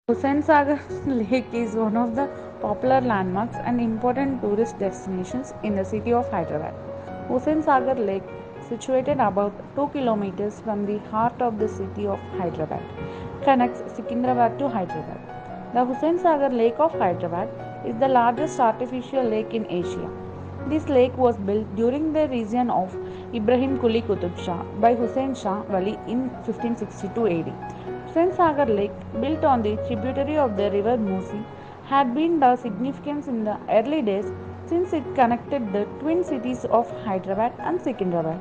Hussain Sagar Lake is one of the popular landmarks and important tourist destinations in the city of Hyderabad. Hussain Sagar Lake, situated about 2 kilometers from the heart of the city of Hyderabad, connects Secunderabad to Hyderabad. The Hussain Sagar Lake of Hyderabad is the largest artificial lake in Asia. This lake was built during the reign of Ibrahim Kuli Qutub Shah by Hussain Shah Wali in 1562 AD. Hussain Sagar Lake, built on the tributary of the river Musi, had been of significance in the early days since it connected the twin cities of Hyderabad and Secunderabad.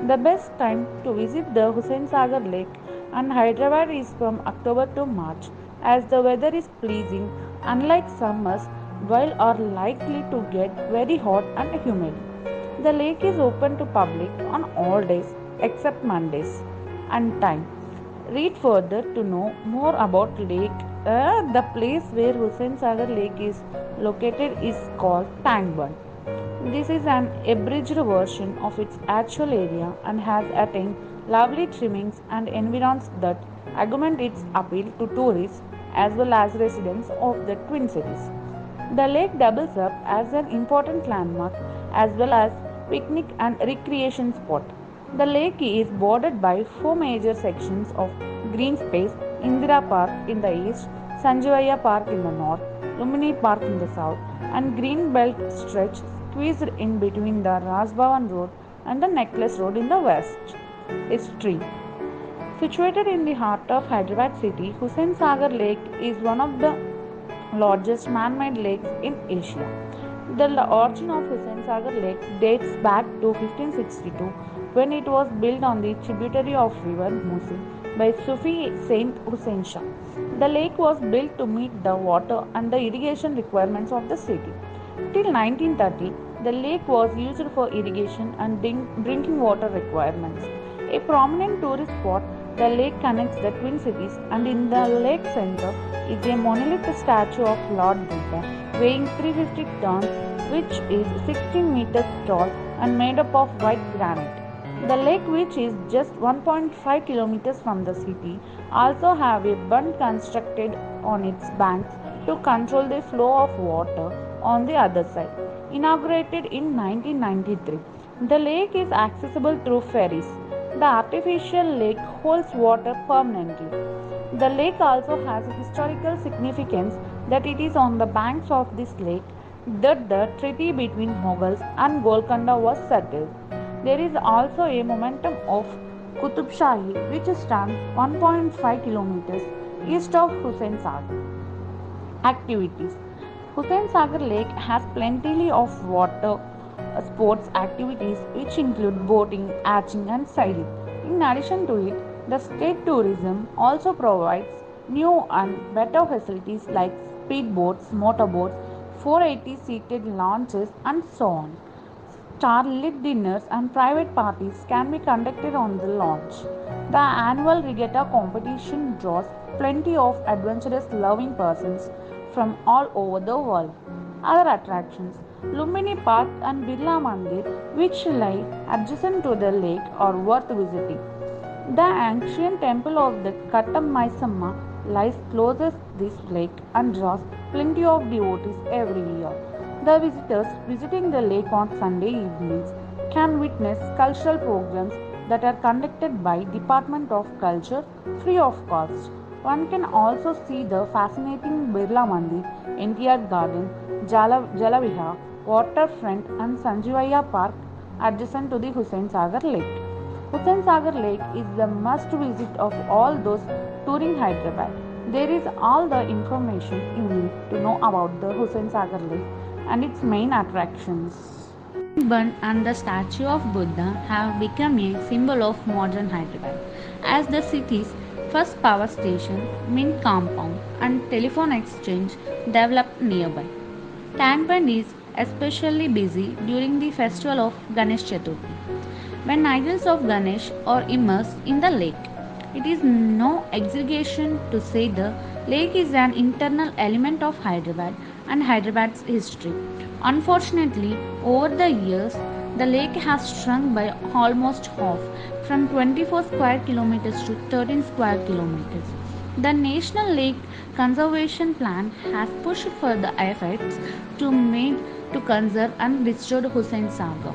The best time to visit the Hussain Sagar Lake and Hyderabad is from October to March, as the weather is pleasing, unlike summers, while are likely to get very hot and humid. The lake is open to public on all days except Mondays. And time. Read further to know more about lake. The place where Hussain Sagar Lake is located is called Tank Bund. This is an abridged version of its actual area and has attained lovely trimmings and environs that augment its appeal to tourists as well as residents of the Twin Cities. The lake doubles up as an important landmark as well as picnic and recreation spot. The lake is bordered by four major sections of green space: Indira Park in the east, Sanjivaya Park in the north, Lumini Park in the south, and green belt stretch squeezed in between the Rajbhavan Road and the Necklace Road in the west. History. Situated in the heart of Hyderabad city, Hussain Sagar Lake is one of the largest man-made lakes in Asia. The origin of Hussain Sagar Lake dates back to 1562 when it was built on the tributary of river Musi by Sufi Saint Hussain Shah. The lake was built to meet the water and the irrigation requirements of the city. Till 1930, the lake was used for irrigation and drinking water requirements. A prominent tourist spot, the lake connects the twin cities, and in the lake center is a monolithic statue of Lord Buddha weighing 350 tons, which is 16 meters tall and made up of white granite. The lake, which is just 1.5 kilometers from the city, also have a bund constructed on its banks to control the flow of water on the other side. Inaugurated in 1993, the lake is accessible through ferries. The artificial lake holds water permanently. The lake also has a historical significance that it is on the banks of this lake that the treaty between Mughals and Golconda was settled. There is also a momentum of Qutub Shahi, which stands 1.5 kilometers east of Hussain Sagar. Activities. Hussain Sagar Lake has plenty of water sports activities which include boating, arching and sailing. In addition to it, the state tourism also provides new and better facilities like speedboats, motorboats, 480 seated launches and so on. Starlit dinners and private parties can be conducted on the launch. The annual regatta competition draws plenty of adventurous loving persons from all over the world. Other attractions: Lumini Park and Birla Mandir, which lie adjacent to the lake, are worth visiting. The ancient temple of the Kattamaisamma lies closest to this lake and draws plenty of devotees every year. The visitors visiting the lake on Sunday evenings can witness cultural programs that are conducted by Department of Culture free of cost. One can also see the fascinating Birla Mandir, NTR Garden, Jalavihar, waterfront and Sanjivaya Park adjacent to the Hussain Sagar Lake. Hussain Sagar Lake is the must visit of all those touring Hyderabad. There is all the information you need to know about the Hussain Sagar Lake and its main attractions. Bund and the statue of Buddha have become a symbol of modern Hyderabad as the city's first power station, mint compound, and telephone exchange developed nearby. Tank Bund is especially busy during the festival of Ganesh Chaturthi, when idols of Ganesh are immersed in the lake. It is no exaggeration to say the lake is an internal element of Hyderabad and Hyderabad's history. Unfortunately, over the years, the lake has shrunk by almost half, from 24 square kilometers to 13 square kilometers. The National Lake Conservation Plan has pushed for the efforts to conserve and restore Hussain Sagar.